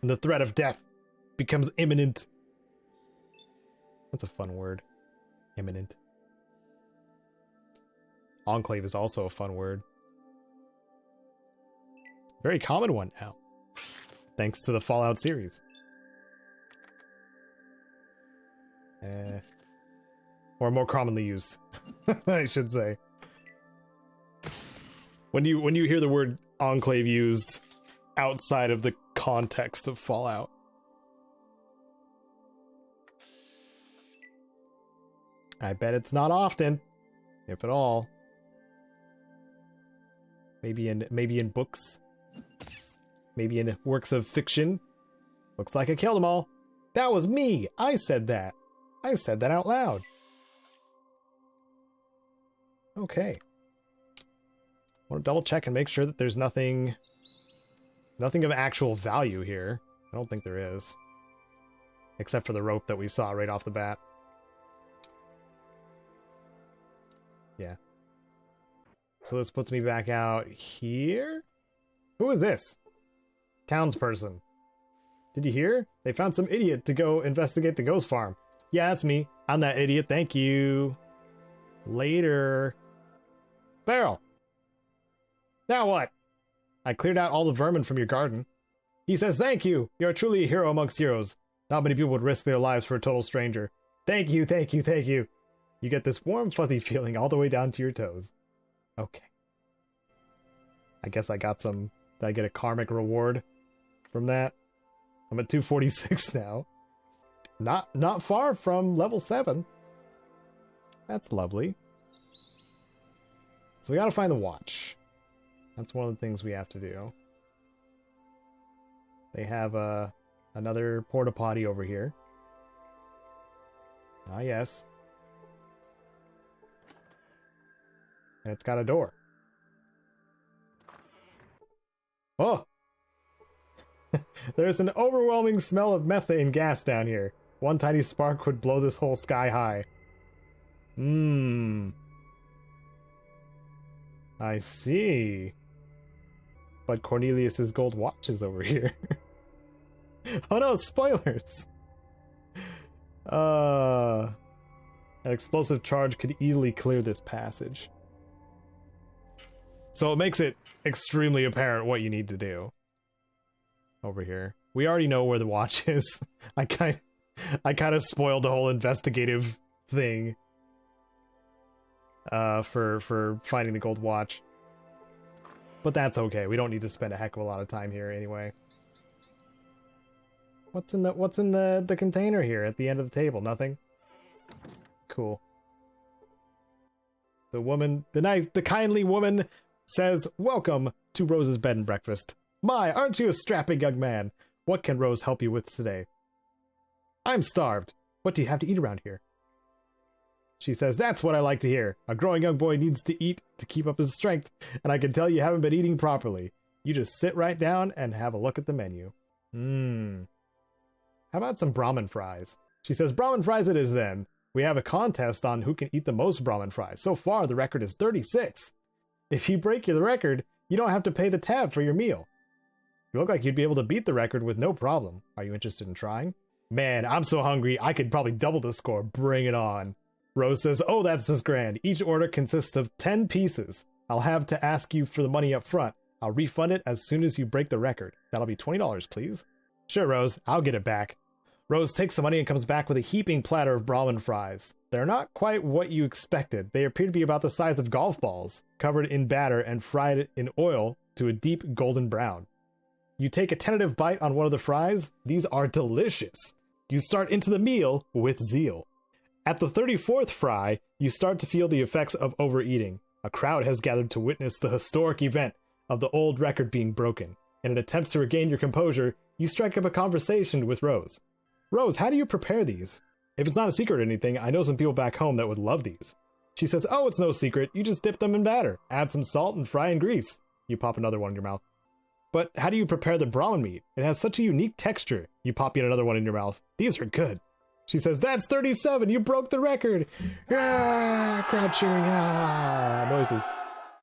and the threat of death becomes imminent. That's a fun word. Imminent. Enclave is also a fun word. Very common one now. Thanks to the Fallout series. Or more commonly used, I should say. When you hear the word Enclave used outside of the context of Fallout. I bet it's not often, if at all. Maybe in books. Maybe in works of fiction. Looks like I killed them all. That was me. I said that. I said that out loud. Okay. I want to double check and make sure that there's nothing of actual value here. I don't think there is. Except for the rope that we saw right off the bat. Yeah. So this puts me back out here? Who is this? Townsperson. Did you hear? They found some idiot to go investigate the ghost farm. Yeah, that's me. I'm that idiot. Thank you. Later. Barrel. Now what? I cleared out all the vermin from your garden. He says thank you. You're truly a hero amongst heroes. Not many people would risk their lives for a total stranger. Thank you, thank you, thank you. You get this warm, fuzzy feeling all the way down to your toes. Okay. I guess I got some... Did I get a karmic reward from that? I'm at 246 now. Not far from level 7. That's lovely. So we gotta find the watch. That's one of the things we have to do. They have another porta potty over here. Ah, yes. And it's got a door. Oh! There's an overwhelming smell of methane gas down here. One tiny spark would blow this hole sky high. I see. But Cornelius's gold watch is over here. Oh no, spoilers! An explosive charge could easily clear this passage. So it makes it extremely apparent what you need to do. Over here. We already know where the watch is. I kind of spoiled the whole investigative thing. For finding the gold watch. But that's okay. We don't need to spend a heck of a lot of time here anyway. What's in the container here at the end of the table? Nothing? Cool. The kindly woman says, "Welcome to Rose's bed and breakfast. My, aren't you a strapping young man? What can Rose help you with today?" "I'm starved. What do you have to eat around here?" She says, "That's what I like to hear. A growing young boy needs to eat to keep up his strength, and I can tell you haven't been eating properly. You just sit right down and have a look at the menu." How about some Brahmin fries? She says, "Brahmin fries it is then. We have a contest on who can eat the most Brahmin fries. So far, the record is 36. If you break the record, you don't have to pay the tab for your meal. You look like you'd be able to beat the record with no problem. Are you interested in trying?" "Man, I'm so hungry, I could probably double the score. Bring it on." Rose says, "Oh, that's just grand. Each order consists of 10 pieces. I'll have to ask you for the money up front. I'll refund it as soon as you break the record. That'll be $20, please." "Sure, Rose. I'll get it back." Rose takes the money and comes back with a heaping platter of Brahmin fries. They're not quite what you expected. They appear to be about the size of golf balls, covered in batter and fried in oil to a deep golden brown. You take a tentative bite on one of the fries. These are delicious. You start into the meal with zeal. At the 34th fry, you start to feel the effects of overeating. A crowd has gathered to witness the historic event of the old record being broken. In an attempt to regain your composure, you strike up a conversation with Rose. "Rose, how do you prepare these? If it's not a secret or anything, I know some people back home that would love these." She says, "Oh, it's no secret. You just dip them in batter, add some salt, and fry in grease." You pop another one in your mouth. "But how do you prepare the Brahmin meat? It has such a unique texture." You pop yet another one in your mouth. "These are good." She says, "That's 37. You broke the record." Crowd cheering. Noises.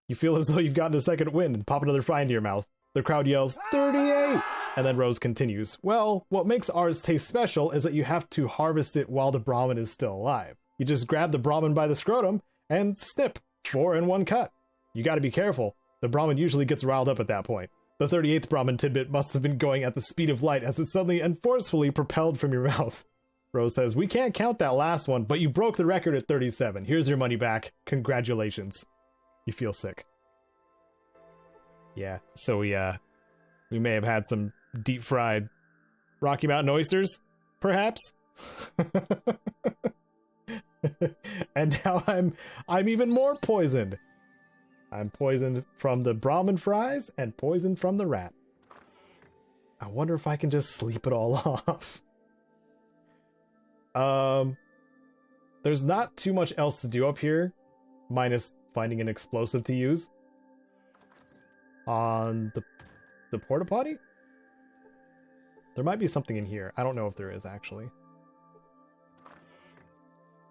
You feel as though you've gotten a second wind and pop another fry into your mouth. The crowd yells, 38. And then Rose continues, well, what makes ours taste special is that you have to harvest it while the Brahmin is still alive. You just grab the Brahmin by the scrotum and snip, 4 in one cut. You gotta be careful. The Brahmin usually gets riled up at that point. The 38th Brahmin tidbit must have been going at the speed of light as it suddenly and forcefully propelled from your mouth. Rose says, we can't count that last one, but you broke the record at 37. Here's your money back. Congratulations. You feel sick. Yeah, so we may have had some deep-fried Rocky Mountain oysters, perhaps? And now I'm even more poisoned. I'm poisoned from the Brahmin fries and poisoned from the rat. I wonder if I can just sleep it all off. There's not too much else to do up here, minus finding an explosive to use on the porta potty. There might be something in here. I don't know if there is, actually.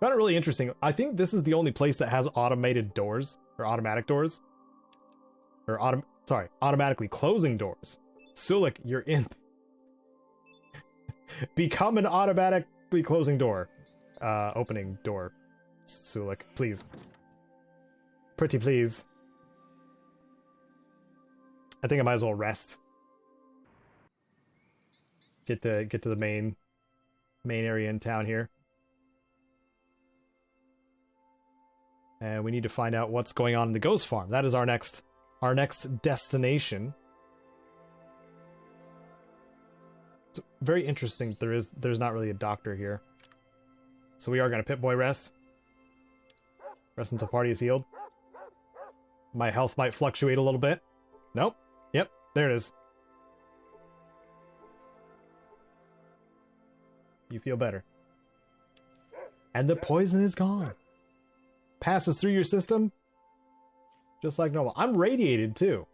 Found it really interesting. I think this is the only place that has automated doors, or automatic doors. Or automatically closing doors. Sulik, you're in. Become an automatically closing door. Opening door. Sulik, please. Pretty please. I think I might as well rest. Get to the main area in town here. And we need to find out what's going on in the ghost farm. That is our next destination. It's very interesting. There's not really a doctor here. So we are gonna Pip-Boy rest. Rest until party is healed. My health might fluctuate a little bit. Nope. Yep, there it is. You feel better. And the poison is gone. Passes through your system just like normal. I'm radiated too.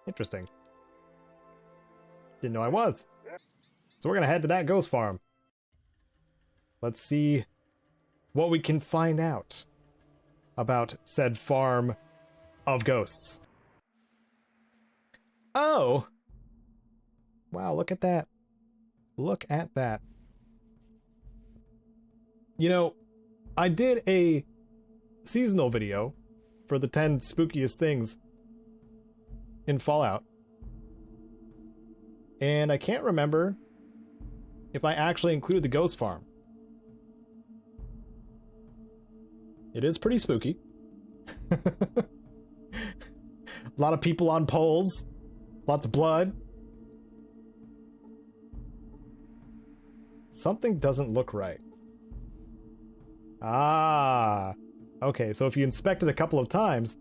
Interesting. Didn't know I was. So we're gonna head to that ghost farm. Let's see what we can find out about said farm of ghosts. Oh! Wow, look at that. Look at that. You know, I did a seasonal video for the 10 spookiest things in Fallout. And I can't remember if I actually included the ghost farm. It is pretty spooky. A lot of people on poles. Lots of blood. Something doesn't look right. Ah. Okay, so if you inspect it a couple of times,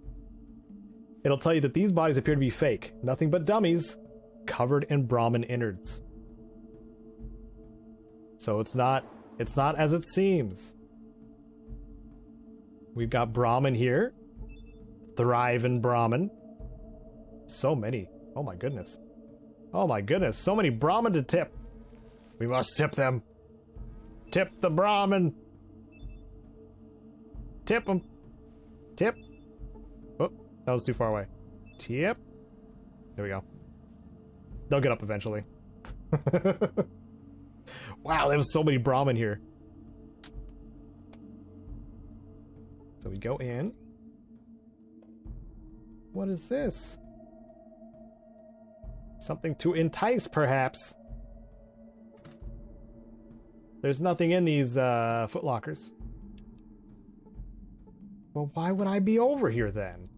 it'll tell you that these bodies appear to be fake. Nothing but dummies covered in Brahmin innards. So it's not as it seems. We've got Brahmin here. Thriving Brahmin. So many. Oh my goodness. Oh my goodness. So many Brahmin to tip. We must tip them. Tip the Brahmin. Tip them. Tip. Oh, that was too far away. Tip. There we go. They'll get up eventually. Wow, there was so many Brahmin here. So we go in. What is this? Something to entice, perhaps. There's nothing in these footlockers. Well, why would I be over here then?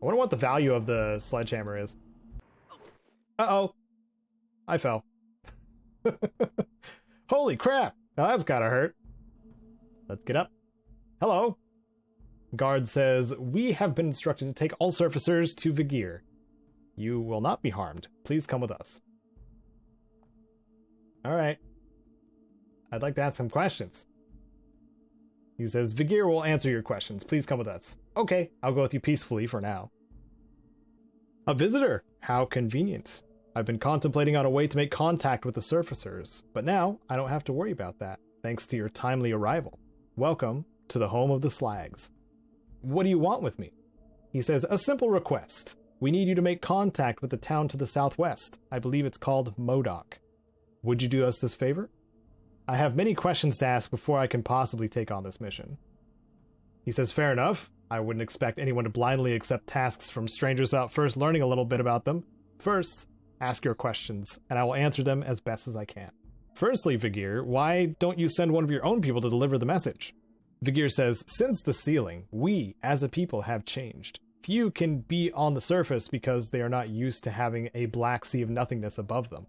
I wonder what the value of the sledgehammer is. Uh-oh. I fell. Holy crap. Now that's gotta hurt. Let's get up. Hello. Guard says, we have been instructed to take all surfacers to Vigir. You will not be harmed. Please come with us. Alright. I'd like to ask some questions. He says, Vigir will answer your questions. Please come with us. Okay, I'll go with you peacefully for now. A visitor. How convenient. I've been contemplating on a way to make contact with the surfacers, but now I don't have to worry about that, thanks to your timely arrival. Welcome to the home of the Slags. What do you want with me? He says, a simple request. We need you to make contact with the town to the southwest. I believe it's called Modoc. Would you do us this favor? I have many questions to ask before I can possibly take on this mission. He says, fair enough. I wouldn't expect anyone to blindly accept tasks from strangers without first learning a little bit about them. First, ask your questions, and I will answer them as best as I can. Firstly, Vigir, why don't you send one of your own people to deliver the message? Vigir says, since the sealing, we, as a people, have changed. Few can be on the surface because they are not used to having a black sea of nothingness above them.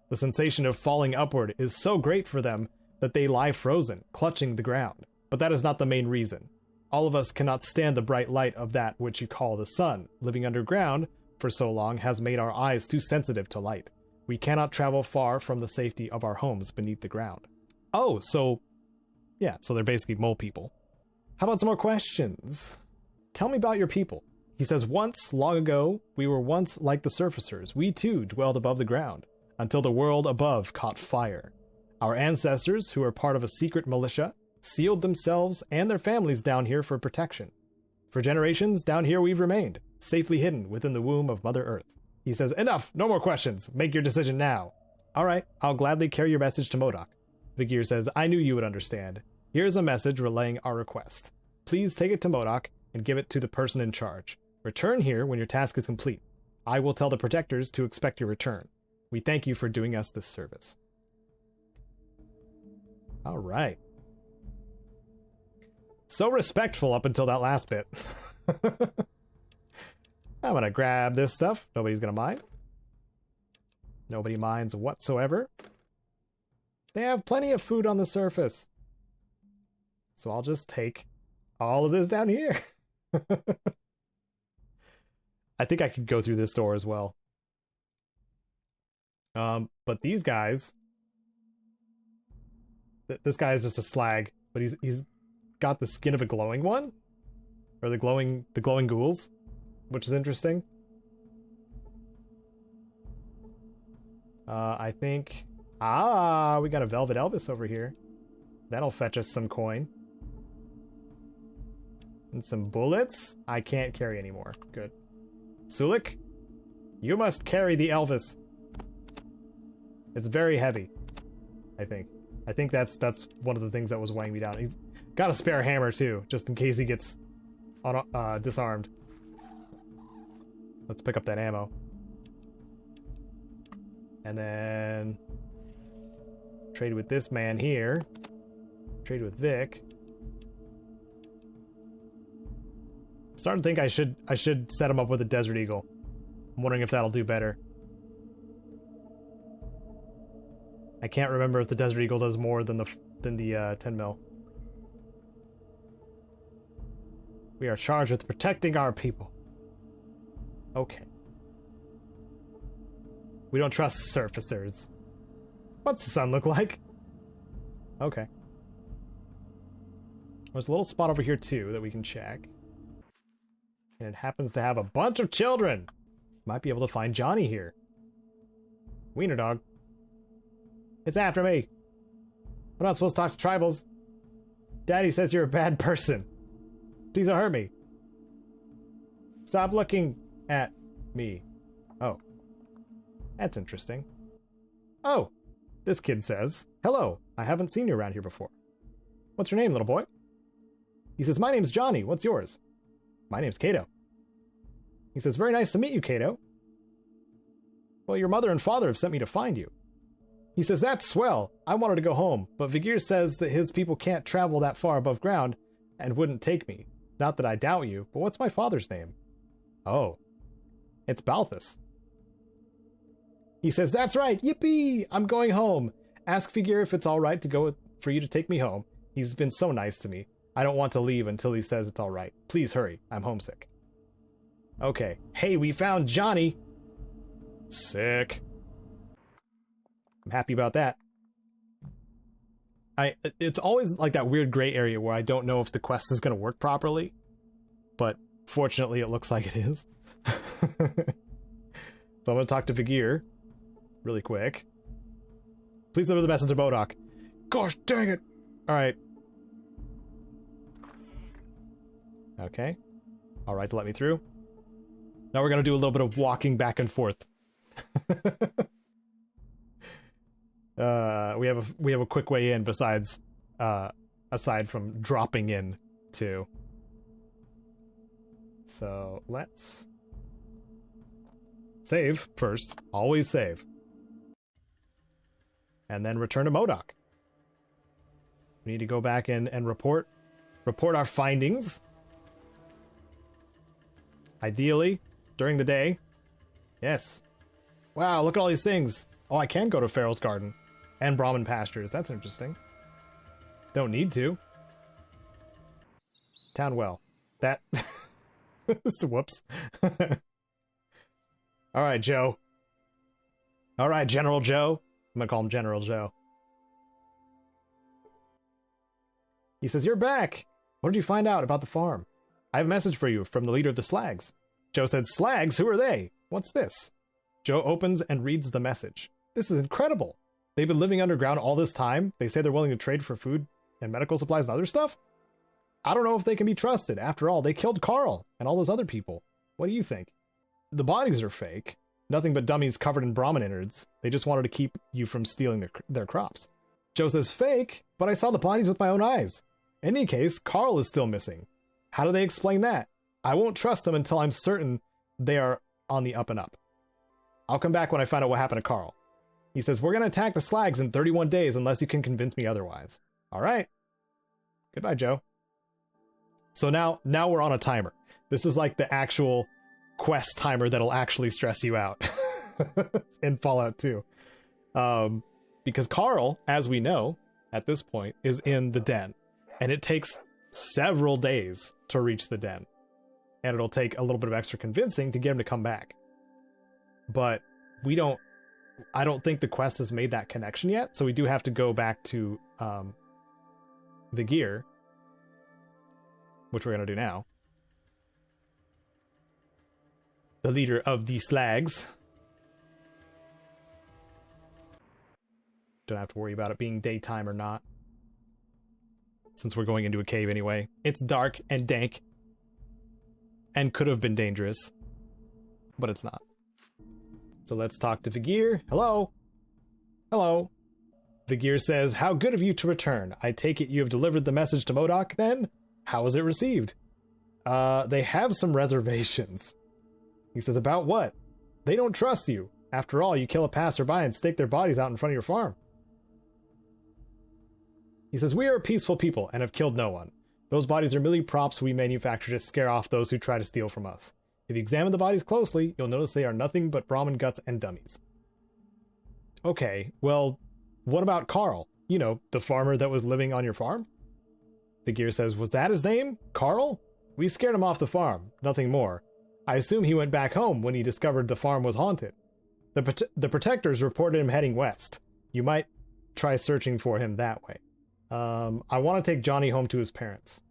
The sensation of falling upward is so great for them that they lie frozen, clutching the ground. But that is not the main reason. All of us cannot stand the bright light of that which you call the sun. Living underground for so long has made our eyes too sensitive to light. We cannot travel far from the safety of our homes beneath the ground. Oh, so... yeah, so they're basically mole people. How about some more questions? Tell me about your people. He says, once, long ago, we were once like the surfacers. We too dwelled above the ground, until the world above caught fire. Our ancestors, who were part of a secret militia, sealed themselves and their families down here for protection. For generations, down here we've remained, safely hidden within the womb of Mother Earth. He says, enough, no more questions. Make your decision now. All right, I'll gladly carry your message to Modoc. Vigir says, I knew you would understand. Here's a message relaying our request. Please take it to Modoc and give it to the person in charge. Return here when your task is complete. I will tell the protectors to expect your return. We thank you for doing us this service. All right. So respectful up until that last bit. I'm going to grab this stuff. Nobody's going to mind. Nobody minds whatsoever. They have plenty of food on the surface. So I'll just take all of this down here. I think I could go through this door as well. But these guys... this guy is just a slag, but he's got the skin of a glowing one? Or the glowing ghouls, which is interesting. I think... ah, we got a Velvet Elvis over here. That'll fetch us some coin. And some bullets? I can't carry anymore. Good. Sulik, you must carry the Elvis. It's very heavy, I think. I think that's one of the things that was weighing me down. He's got a spare hammer too, just in case he gets disarmed. Let's pick up that ammo. And then trade with this man here. Trade with Vic. I'm starting to think I should set him up with a Desert Eagle. I'm wondering if that'll do better. I can't remember if the Desert Eagle does more than the 10 mil. We are charged with protecting our people. Okay. We don't trust surfacers. What's the sun look like? Okay. There's a little spot over here too that we can check. And it happens to have a bunch of children. Might be able to find Johnny here. Wiener dog. It's after me. I'm not supposed to talk to tribals. Daddy says you're a bad person. Please don't hurt me. Stop looking at me. Oh. That's interesting. Oh. This kid says, hello. I haven't seen you around here before. What's your name, little boy? He says, my name's Johnny. What's yours? My name's Caedo. He says, very nice to meet you, Caedo. Well, your mother and father have sent me to find you. He says, that's swell. I wanted to go home, but Vigir says that his people can't travel that far above ground and wouldn't take me. Not that I doubt you, but what's my father's name? Oh. It's Balthus. He says, that's right. Yippee! I'm going home. Ask Vigir if it's all right to go for you to take me home. He's been so nice to me. I don't want to leave until he says it's all right. Please hurry. I'm homesick. Okay. Hey, we found Johnny. Sick. I'm happy about that. It's always like that weird gray area where I don't know if the quest is going to work properly, but fortunately it looks like it is. So I'm going to talk to Vigir really quick. Please deliver the message to Modoc. Gosh dang it! Alright. Okay. Alright to let me through. Now we're going to do a little bit of walking back and forth. We have a quick way in besides aside from dropping in too. So let's save first. Always save. And then return to MODOK. We need to go back in and report our findings. Ideally, during the day. Yes. Wow, look at all these things. Oh, I can go to Farrell's Garden and Brahmin Pastures. That's interesting. Don't need to. Town well. That... Whoops. Alright, Joe. Alright, General Joe. I'm gonna call him General Joe. He says, "You're back! What did you find out about the farm? I have a message for you from the leader of the Slags." Joe said, "Slags? Who are they? What's this?" Joe opens and reads the message. "This is incredible. They've been living underground all this time. They say they're willing to trade for food and medical supplies and other stuff? I don't know if they can be trusted. After all, they killed Carl and all those other people. What do you think? The bodies are fake. Nothing but dummies covered in Brahmin innards. They just wanted to keep you from stealing their crops." Joe says, "Fake? But I saw the bodies with my own eyes. In any case, Carl is still missing. How do they explain that? I won't trust them until I'm certain they are on the up and up. I'll come back when I find out what happened to Carl." He says, "We're going to attack the Slags in 31 days unless you can convince me otherwise." All right. Goodbye, Joe. So now we're on a timer. This is like the actual quest timer that'll actually stress you out in Fallout 2. Because Carl, as we know, at this point, is in the den. And it takes several days to reach the den. And it'll take a little bit of extra convincing to get him to come back. But I don't think the quest has made that connection yet, so we do have to go back to the gear, which we're going to do now. The leader of the Slags. Don't have to worry about it being daytime or not, since we're going into a cave anyway. It's dark and dank, and could have been dangerous, but it's not. So let's talk to Vigir. Hello? Hello. Vigir says, "How good of you to return. I take it you have delivered the message to MODOK then? How was it received?" They have some reservations. He says, "About what?" "They don't trust you. After all, you kill a passerby and stake their bodies out in front of your farm." He says, "We are a peaceful people and have killed no one. Those bodies are merely props we manufacture to scare off those who try to steal from us. If you examine the bodies closely, you'll notice they are nothing but Brahmin guts and dummies." Okay, well, what about Carl? You know, the farmer that was living on your farm? Vigir says, "Was that his name? Carl? We scared him off the farm, nothing more. I assume he went back home when he discovered the farm was haunted. The protectors reported him heading west. You might try searching for him that way. I want to take Johnny home to his parents."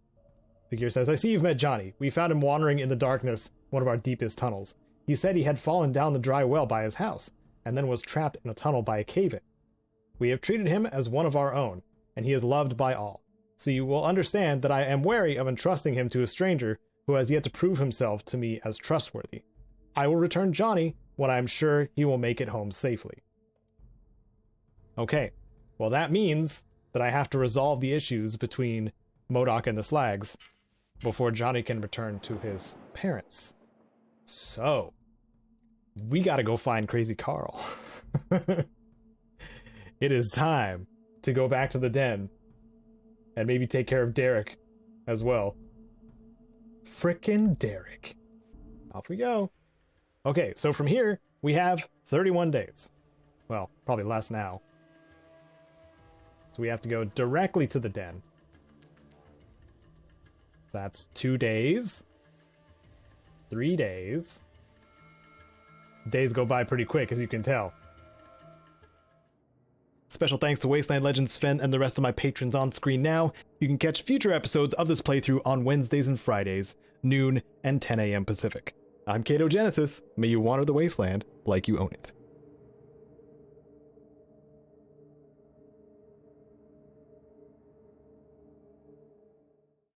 Vigir says, "I see you've met Johnny. We found him wandering in the darkness, one of our deepest tunnels. He said he had fallen down the dry well by his house, and then was trapped in a tunnel by a cave-in. We have treated him as one of our own, and he is loved by all. So you will understand that I am wary of entrusting him to a stranger who has yet to prove himself to me as trustworthy. I will return Johnny when I am sure he will make it home safely." Okay, well that means that I have to resolve the issues between MODOK and the Slags before Johnny can return to his parents. So, we gotta go find Crazy Carl. It is time to go back to the den and maybe take care of Derek as well. Frickin' Derek. Off we go. Okay, so from here, we have 31 days. Well, probably less now. So we have to go directly to the den. That's 2 days. 3 days. Days go by pretty quick, as you can tell. Special thanks to Wasteland Legends Sven and the rest of my patrons on screen now. You can catch future episodes of this playthrough on Wednesdays and Fridays, noon and 10 a.m. Pacific. I'm Caedo Genesis. May you wander the wasteland like you own it.